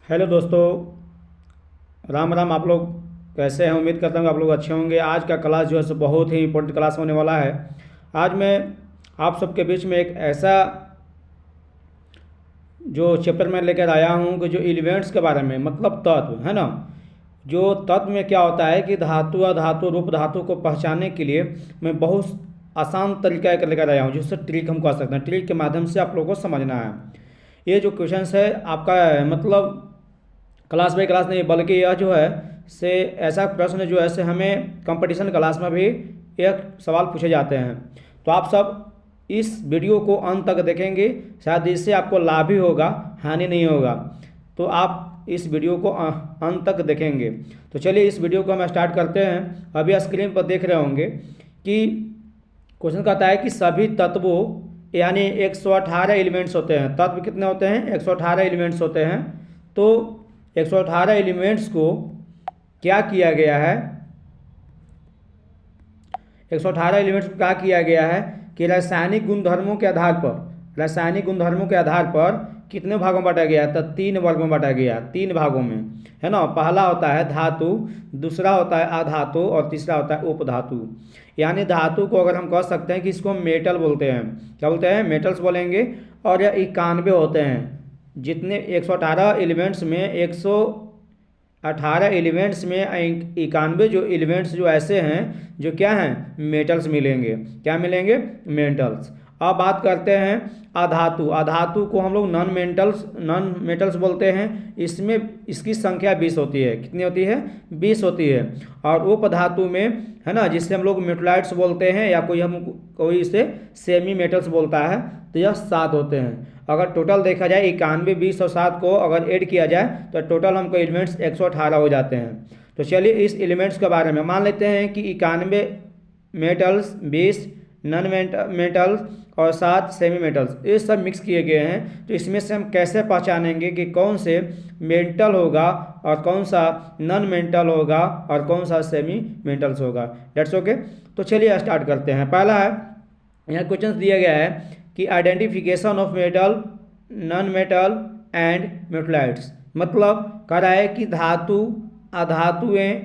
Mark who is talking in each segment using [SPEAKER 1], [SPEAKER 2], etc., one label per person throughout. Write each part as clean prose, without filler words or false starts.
[SPEAKER 1] Hello दोस्तों, राम राम। आप लोग कैसे हैं? उम्मीद करता हूँ कि आप लोग अच्छे होंगे। आज का क्लास जो है सो बहुत ही इंपॉर्टेंट क्लास होने वाला है। आज मैं आप सबके बीच में एक ऐसा जो चैप्टर मैं लेकर आया हूँ कि जो एलिमेंट्स के बारे में, मतलब तत्व है ना। जो तत्व में क्या होता है कि धातु, अधातु, रूप धातु को पहचानने के लिए मैं बहुत आसान तरीका एक लेकर आया हूँ, जिससे ट्रिक हम कह सकते हैं। ट्रिक के माध्यम से आप लोगों को समझना है। ये जो क्वेश्चंस है आपका, मतलब क्लास बाई क्लास नहीं, बल्कि यह जो है से ऐसा प्रश्न जो है से हमें कंपटीशन क्लास में भी एक सवाल पूछे जाते हैं। तो आप सब इस वीडियो को अंत तक देखेंगे, शायद इससे आपको लाभ ही होगा, हानि नहीं होगा। तो आप इस वीडियो को अंत तक देखेंगे। तो चलिए इस वीडियो को हम स्टार्ट करते हैं। अभी स्क्रीन पर देख रहे होंगे कि क्वेश्चन कहता है कि सभी तत्वों यानी 118 एलिमेंट्स होते हैं। तत्व कितने होते हैं? 118 एलिमेंट्स होते हैं। तो 118 एलिमेंट्स को क्या किया गया है? 118 एलिमेंट्स को क्या किया गया है कि रासायनिक गुणधर्मों के आधार पर, रासायनिक गुणधर्मों के आधार पर कितने भागों में बांटा गया? तो 3 वर्ग में बांटा गया, 3 भागों में, है ना। पहला होता है धातु, दूसरा होता है अधातु और तीसरा होता है उपधातु। यानी धातु को अगर हम कह सकते हैं कि इसको हम मेटल बोलते हैं। क्या बोलते हैं? मेटल्स बोलेंगे। और यह 91 होते हैं। जितने 118 एलिमेंट्स में 118 एलिमेंट्स में 91 जो एलिमेंट्स जो ऐसे हैं जो क्या हैं? मेटल्स मिलेंगे। क्या मिलेंगे? मेटल्स। अब बात करते हैं अधातु। अधातु को हम लोग नॉन मेटल्स बोलते हैं। इसमें इसकी संख्या 20 होती है। कितनी होती है? 20 होती है। और उपधातु में, है ना, जिससे हम लोग मेटलाइट्स बोलते हैं या कोई इसे सेमी मेटल्स बोलता है, तो यह 7 होते हैं। अगर टोटल देखा जाए 91, 20 और 7 को अगर ऐड किया जाए तो टोटल हमको एलिमेंट्स 118 हो जाते हैं। तो चलिए इस एलिमेंट्स के बारे में मान लेते हैं कि 91 मेटल्स, 20 नॉन मेटल्स और 7 सेमी मेटल्स, ये सब मिक्स किए गए हैं। तो इसमें से हम कैसे पहचानेंगे कि कौन से मेटल होगा और कौन सा नॉन मेटल होगा और कौन सा सेमी मेटल्स होगा? That's okay. तो चलिए स्टार्ट करते हैं। पहला है, यहाँ क्वेश्चन दिया गया है कि identification of metal, non metal and मेटलाइट्स। मतलब कह रहा है कि धातु, अधातुएं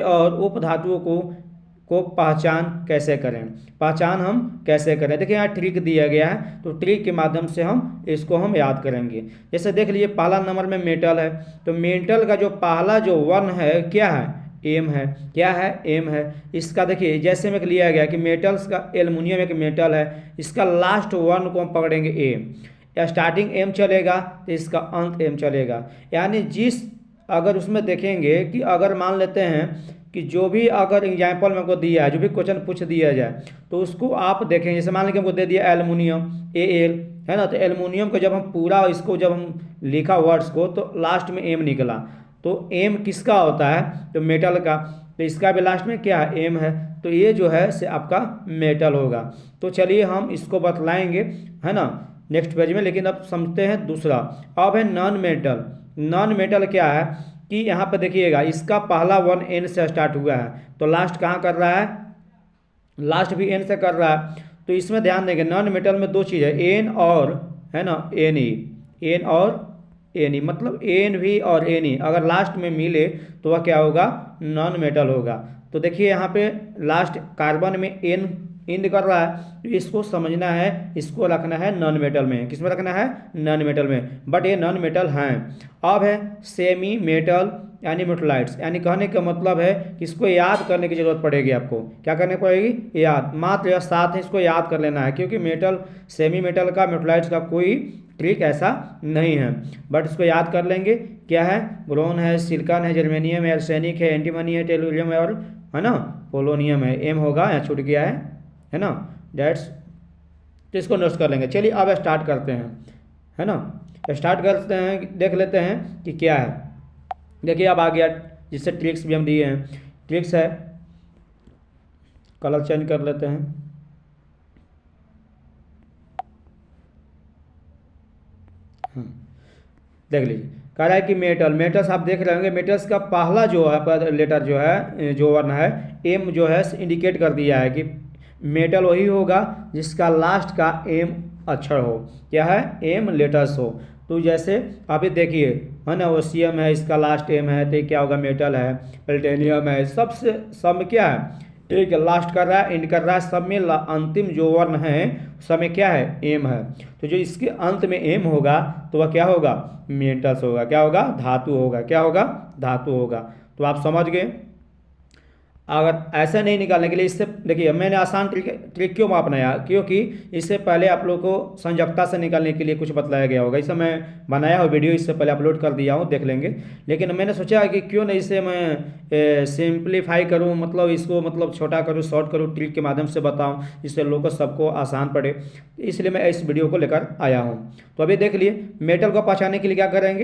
[SPEAKER 1] और उपधातुओं को पहचान कैसे करें, पहचान हम कैसे करें। देखिए यहाँ ट्रिक दिया गया है, तो ट्रिक के माध्यम से इसको हम याद करेंगे। जैसे देख लीजिए पहला नंबर में मेटल है, तो मेटल का जो पहला जो वर्ण है क्या है? एम है। क्या है? एम है। इसका देखिए जैसे में लिया गया कि मेटल्स का एल्युमिनियम एक मेटल है, इसका लास्ट वर्ण को हम पकड़ेंगे एम, या स्टार्टिंग एम चलेगा तो इसका अंत एम चलेगा। यानी जिस, अगर उसमें देखेंगे कि अगर मान लेते हैं कि जो भी अगर एग्जाम्पल में को दिया है, जो भी क्वेश्चन पूछ दिया जाए, तो उसको आप देखें। जैसे मान लीजिए हमको दे दिया एल्युमिनियम, एल, है ना। तो एल्युमिनियम को जब हम पूरा इसको जब हम लिखा वर्ड्स को, तो लास्ट में एम निकला। तो एम किसका होता है? तो मेटल का। तो इसका भी लास्ट में क्या है? एम है। तो ये जो है से आपका मेटल होगा। तो चलिए हम इसको बतलाएंगे, है ना, नेक्स्ट पेज में। लेकिन अब समझते हैं दूसरा। अब है नॉन मेटल। नॉन मेटल क्या है कि यहाँ पे देखिएगा इसका पहला वर्ण एन से स्टार्ट हुआ है, तो लास्ट कहाँ कर रहा है? लास्ट भी एन से कर रहा है। तो इसमें ध्यान देंगे नॉन मेटल में 2 चीज़ है, एन और, है ना, एन ई। एन और एन ई, मतलब एन भी और एन ई अगर लास्ट में मिले तो वह क्या होगा? नॉन मेटल होगा। तो देखिए यहाँ पे लास्ट कार्बन में एन इंड कर रहा है, तो इसको समझना है, इसको रखना है नॉन मेटल में। किस में रखना है? नॉन मेटल में। बट ये नॉन मेटल हैं। अब है सेमी मेटल यानी मेटलाइट्स। यानी कहने का मतलब है कि इसको याद करने की जरूरत पड़ेगी आपको। क्या करने पड़ेगी? याद। मात्र यह 7 है, इसको याद कर लेना है, क्योंकि मेटल, सेमी मेटल का, मेटलाइट्स का कोई ट्रिक ऐसा नहीं है, बट इसको याद कर लेंगे। क्या है? ब्रोन है, सिलिकॉन है, जर्मेनियम है, आर्सेनिक है, एंटीमनी है, टेलुरियम है और, है ना, पोलोनियम है। एम होगा, यहाँ छूट गया है ना, डेट्स। तो इसको नोट कर लेंगे। चलिए अब स्टार्ट करते हैं, है ना। स्टार्ट करते हैं, देख लेते हैं कि क्या है। देखिए अब आ गया, जिससे ट्रिक्स भी हम दिए हैं। ट्रिक्स है, कलर चेंज कर लेते हैं। देख लीजिए कह रहा है कि मेटल्स आप देख रहे होंगे। मेटल्स का पहला जो है लेटर जो है, जो वर्ण है, एम जो है इंडिकेट कर दिया है कि मेटल वही होगा जिसका लास्ट का एम अक्षर हो। क्या है? एम लेटर्स हो। तो जैसे अभी देखिए है ना, वो सीएम है, इसका लास्ट एम है, तो ये क्या होगा, मेटल है, प्लेटिनियम है, सबसे सब में क्या है, एक लास्ट कर रहा है, एंड कर रहा है, सब में अंतिम जो वर्ण है सब में क्या है, एम है। तो जो इसके अंत में एम होगा तो वह क्या होगा, मेटल्स होगा, क्या होगा, धातु होगा, क्या होगा, धातु होगा। तो आप समझ गए। अगर ऐसा नहीं निकालने के लिए, इससे देखिए मैंने आसान ट्रिक क्यों अपनाया, क्योंकि इससे पहले आप लोग को संयोजकता से निकालने के लिए कुछ बताया गया होगा, इसे मैं बनाया हुआ वीडियो इससे पहले अपलोड कर दिया हूँ, देख लेंगे। लेकिन मैंने सोचा कि क्यों नहीं इसे मैं सिंप्लीफाई करूँ, मतलब इसको मतलब छोटा करूँ, शॉर्ट करूँ, ट्रिक के माध्यम से बताऊँ, इससे लोगों को सबको आसान पड़े, इसलिए मैं इस वीडियो को लेकर आया हूँ। तो अभी देख लिए, मेटल को पहचानने के लिए क्या करेंगे,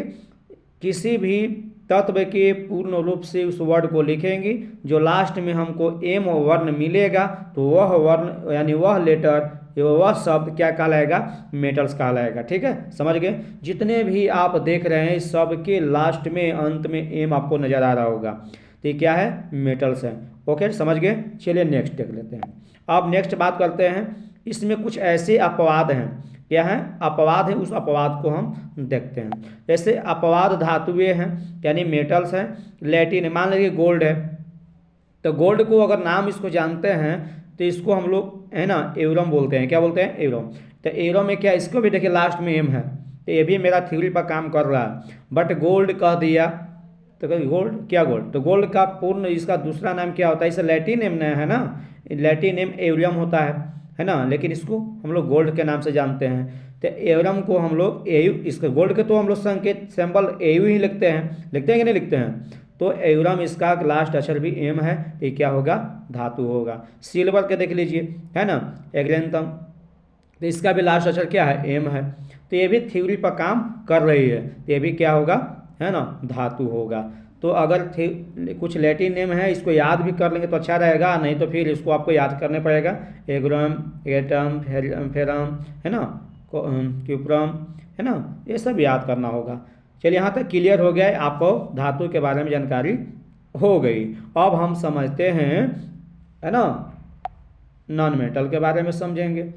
[SPEAKER 1] किसी भी तत्व के पूर्ण रूप से उस वर्ड को लिखेंगे, जो लास्ट में हमको एम वर्ण मिलेगा तो वह वर्ण यानी वह लेटर, वह शब्द क्या कहलाएगा, मेटल्स कहलाएगा। ठीक है, समझ गए। जितने भी आप देख रहे हैं सब के लास्ट में अंत में एम आपको नजर आ रहा होगा, तो ये क्या है, मेटल्स है। ओके, समझ गए। चलिए नेक्स्ट देख लेते हैं। अब नेक्स्ट बात करते हैं, इसमें कुछ ऐसे अपवाद हैं, क्या है, अपवाद है, उस अपवाद को हम देखते हैं। जैसे अपवाद धातुएं हैं यानी मेटल्स हैं, लैटिन है, मान लीजिए गोल्ड है, तो गोल्ड को अगर नाम इसको जानते हैं तो इसको हम लोग है ना एवरम बोलते हैं, क्या बोलते हैं, एवरम। तो एवरम में क्या, इसको भी देखिए लास्ट में एम है, तो ये भी मेरा थ्योरी पर काम कर रहा है, बट गोल्ड कह दिया तो गोल्ड क्या, गोल्ड, तो गोल्ड का पूर्ण इसका दूसरा नाम क्या होता है, इसे लैटिन एम है ना, लैटिन एम एवरियम होता है ना, लेकिन इसको हम लोग गोल्ड के नाम से जानते हैं। तो एवरम को हम लोग एयू, इसके गोल्ड के तो हम लोग संकेत सिंबल एयू ही लिखते हैं, लिखते हैं कि नहीं लिखते हैं, तो एवरम इसका लास्ट अक्षर भी एम है, तो ये क्या होगा, धातु होगा। सिल्वर के देख लीजिए, है ना, एग्रेंथम, तो इसका भी लास्ट अक्षर क्या है, एम है, तो ये भी थ्योरी पर काम कर रही है, तो ये भी क्या होगा, है ना, धातु होगा। तो अगर कुछ लैटिन नेम है, इसको याद भी कर लेंगे तो अच्छा रहेगा, नहीं तो फिर इसको आपको याद करने पड़ेगा, एग्रम, एटम, फेरम, है ना, क्यूप्रम, है ना, ये सब याद करना होगा। चलिए यहाँ तक क्लियर हो गया है, आपको धातु के बारे में जानकारी हो गई। अब हम समझते हैं, है ना, नॉन मेटल के बारे में समझेंगे।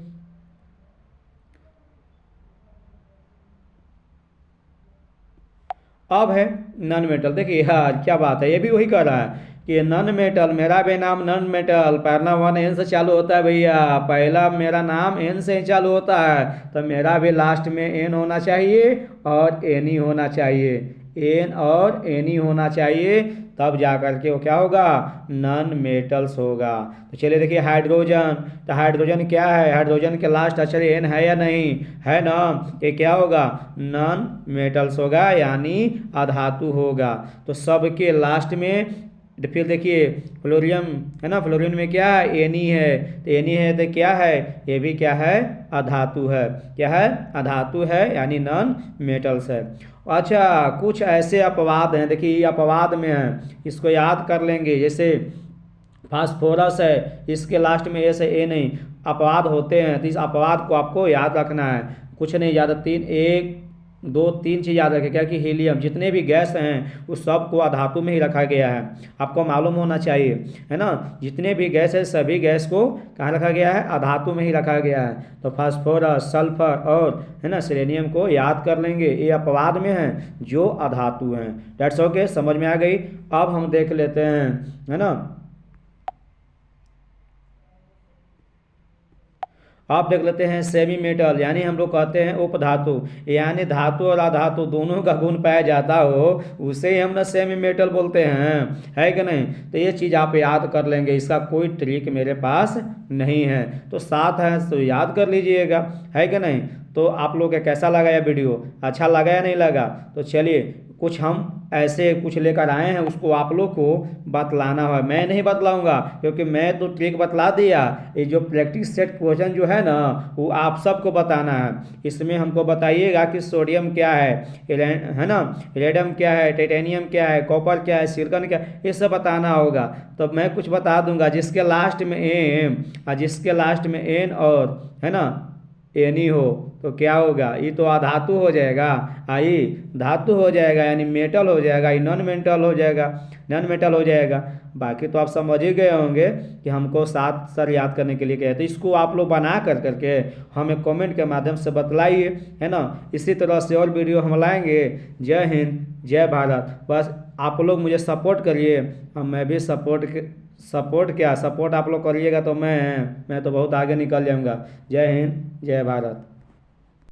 [SPEAKER 1] अब है नॉन मेटल, देखिए यार क्या बात है, ये भी वही कह रहा है कि नॉन मेटल, मेरा भी नाम नॉन मेटल, पहला वन एन से चालू होता है भैया, पहला मेरा नाम एन से ही चालू होता है, तो मेरा भी लास्ट में एन होना चाहिए और एन ही होना चाहिए, एन और एन ही होना चाहिए, तब जा करके वो क्या होगा, नॉन मेटल्स होगा। तो चलिए देखिए हाइड्रोजन, तो हाइड्रोजन क्या है, हाइड्रोजन के लास्ट अक्षर एन है या नहीं है ना, ये क्या होगा, नॉन मेटल्स होगा यानी अधातु होगा। तो सबके लास्ट में फिर देखिए फ्लोरियम है ना, फ्लोरीन में क्या है, एनी है, तो एनी है तो क्या है, ये भी क्या है, अधातु है, क्या है, अधातु है यानी नॉन मेटल्स है। अच्छा, कुछ ऐसे अपवाद हैं, देखिए ये अपवाद में है, इसको याद कर लेंगे, जैसे फास्फोरस है, इसके लास्ट में ए से ए नहीं, अपवाद होते हैं, तो इस अपवाद को आपको याद रखना है, कुछ नहीं ज़्यादा, एक दो तीन चीज़ याद रखें, क्या कि हीलियम, जितने भी गैस हैं उस सब को अधातु में ही रखा गया है, आपको मालूम होना चाहिए, है ना, जितने भी गैस है सभी गैस को कहाँ रखा गया है, अधातु में ही रखा गया है। तो फास्फोरस, सल्फर और है ना सेलेनियम को याद कर लेंगे, ये अपवाद में हैं जो अधातु हैं। डेट्स ओके, समझ में आ गई। अब हम देख लेते हैं, है ना, आप देख लेते हैं सेमी मेटल, यानी हम लोग कहते हैं उपधातु, यानी धातु और अधातु दोनों का गुण पाया जाता हो उसे ही हम ना सेमी मेटल बोलते हैं, है कि नहीं। तो ये चीज़ आप याद कर लेंगे, इसका कोई ट्रिक मेरे पास नहीं है, तो साथ है तो याद कर लीजिएगा, है कि नहीं। तो आप लोग को कैसा लगा यह वीडियो, अच्छा लगा या नहीं लगा, तो चलिए कुछ हम ऐसे कुछ लेकर आए हैं, उसको आप लोग को बतलाना है, मैं नहीं बतलाऊंगा क्योंकि मैं तो ट्रिक बतला दिया, ये जो प्रैक्टिस सेट क्वेश्चन जो है ना वो आप सबको बताना है। इसमें हमको बताइएगा कि सोडियम क्या है ना, इरेडियम क्या है, टाइटेनियम क्या है, कॉपर क्या है, सिलिकॉन क्या है, ये सब बताना होगा। तो मैं कुछ बता दूंगा, जिसके लास्ट में एम और जिसके लास्ट में एन और है ना एनी हो तो क्या होगा, ये तो अधातु हो जाएगा, आई धातु हो जाएगा, यानी मेटल हो जाएगा, ये नॉन मेटल हो जाएगा, नॉन मेटल हो जाएगा। बाकी तो आप समझ ही गए होंगे कि हमको 7 सर याद करने के लिए कहे, तो इसको आप लोग बना कर करके हमें कमेंट के माध्यम से बतलाइए, है ना। इसी तरह से और वीडियो हम लाएंगे। जय हिंद, जय भारत। बस आप लोग मुझे सपोर्ट करिए, मैं भी सपोर्ट क्या, सपोर्ट आप लोग करिएगा तो मैं तो बहुत आगे निकल जाऊंगा। जय हिंद, जय भारत।